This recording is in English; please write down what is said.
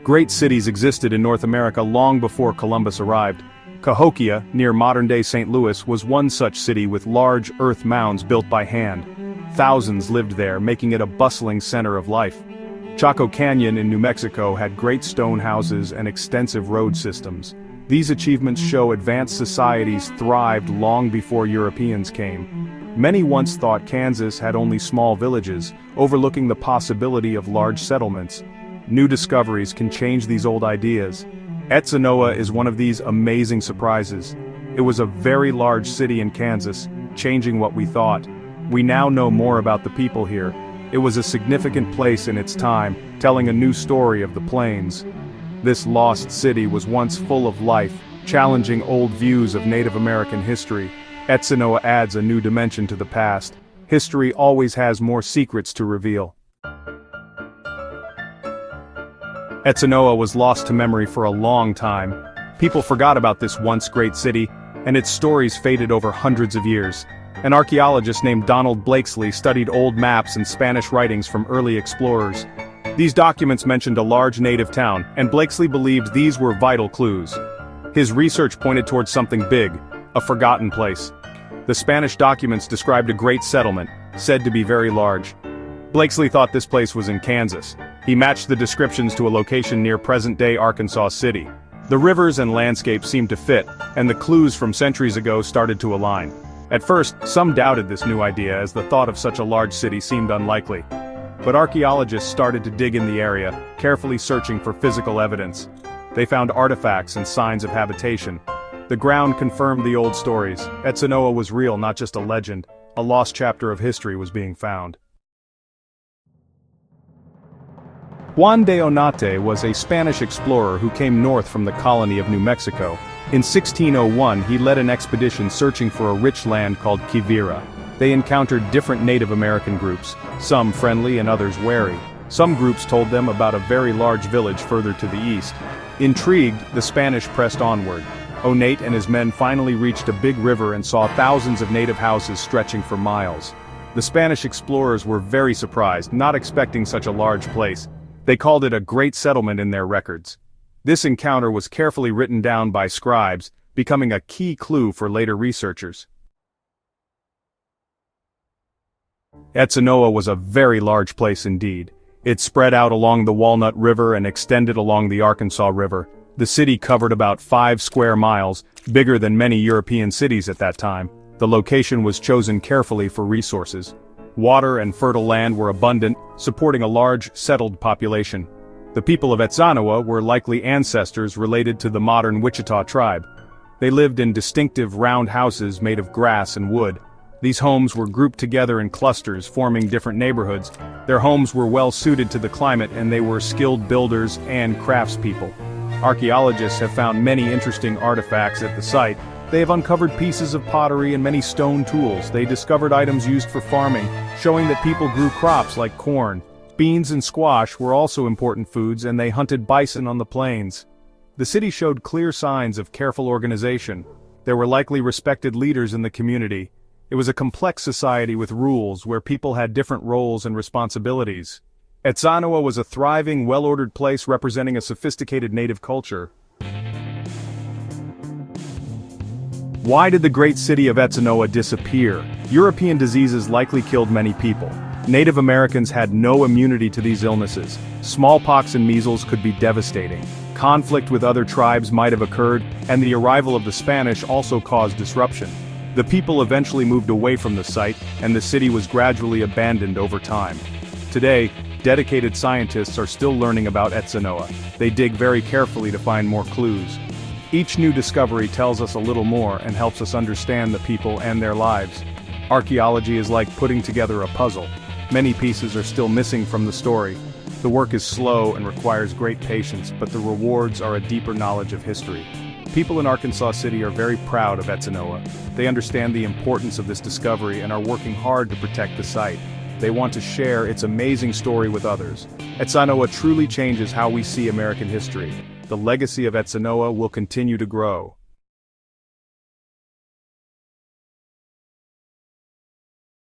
Great cities existed in North America long before Columbus arrived. Cahokia, near modern-day St. Louis, was one such city with large earth mounds built by hand. Thousands lived there, making it a bustling center of life. Chaco Canyon in New Mexico had great stone houses and extensive road systems. These achievements show advanced societies thrived long before Europeans came. Many once thought Kansas had only small villages, overlooking the possibility of large settlements. New discoveries can change these old ideas. Etzanoa is one of these amazing surprises. It was a very large city in Kansas, changing what we thought. We now know more about the people here. It was a significant place in its time, telling a new story of the plains. This lost city was once full of life, challenging old views of Native American history. Etzanoa adds a new dimension to the past. History always has more secrets to reveal. Etzanoa was lost to memory for a long time. People forgot about this once great city, and its stories faded over hundreds of years. An archaeologist named Donald Blakesley studied old maps and Spanish writings from early explorers. These documents mentioned a large native town, and Blakesley believed these were vital clues. His research pointed towards something big, a forgotten place. The Spanish documents described a great settlement, said to be very large. Blakesley thought this place was in Kansas. He matched the descriptions to a location near present-day Arkansas City. The rivers and landscape seemed to fit, and the clues from centuries ago started to align. At first, some doubted this new idea as the thought of such a large city seemed unlikely. But archaeologists started to dig in the area, carefully searching for physical evidence. They found artifacts and signs of habitation. The ground confirmed the old stories. Etzanoa was real, not just a legend. A lost chapter of history was being found. Juan de Oñate was a Spanish explorer who came north from the colony of New Mexico. In 1601, he led an expedition searching for a rich land called Quivira. They encountered different Native American groups, some friendly and others wary. Some groups told them about a very large village further to the east. Intrigued, the Spanish pressed onward. Oñate and his men finally reached a big river and saw thousands of native houses stretching for miles. The Spanish explorers were very surprised, not expecting such a large place. They called it a great settlement in their records. This encounter was carefully written down by scribes, becoming a key clue for later researchers. Etzanoa was a very large place indeed. It spread out along the Walnut River and extended along the Arkansas River. The city covered about 5 square miles, bigger than many European cities at that time. The location was chosen carefully for resources. Water and fertile land were abundant, supporting a large, settled population. The people of Etzanoa were likely ancestors related to the modern Wichita tribe. They lived in distinctive round houses made of grass and wood. These homes were grouped together in clusters, forming different neighborhoods. Their homes were well suited to the climate, and they were skilled builders and craftspeople. Archaeologists have found many interesting artifacts at the site. They have uncovered pieces of pottery and many stone tools. They discovered items used for farming, showing that people grew crops like corn. Beans and squash were also important foods, and they hunted bison on the plains. The city showed clear signs of careful organization. There were likely respected leaders in the community. It was a complex society with rules where people had different roles and responsibilities. Etzanoa was a thriving, well-ordered place representing a sophisticated native culture. Why did the great city of Etzanoa disappear? European diseases likely killed many people. Native Americans had no immunity to these illnesses. Smallpox and measles could be devastating. Conflict with other tribes might have occurred, and the arrival of the Spanish also caused disruption. The people eventually moved away from the site, and the city was gradually abandoned over time. Today, dedicated scientists are still learning about Etzanoa. They dig very carefully to find more clues. Each new discovery tells us a little more and helps us understand the people and their lives. Archaeology is like putting together a puzzle. Many pieces are still missing from the story. The work is slow and requires great patience, but the rewards are a deeper knowledge of history. People in Arkansas City are very proud of Etzanoa. They understand the importance of this discovery and are working hard to protect the site. They want to share its amazing story with others. Etzanoa truly changes how we see American history. The legacy of Etzanoa will continue to grow.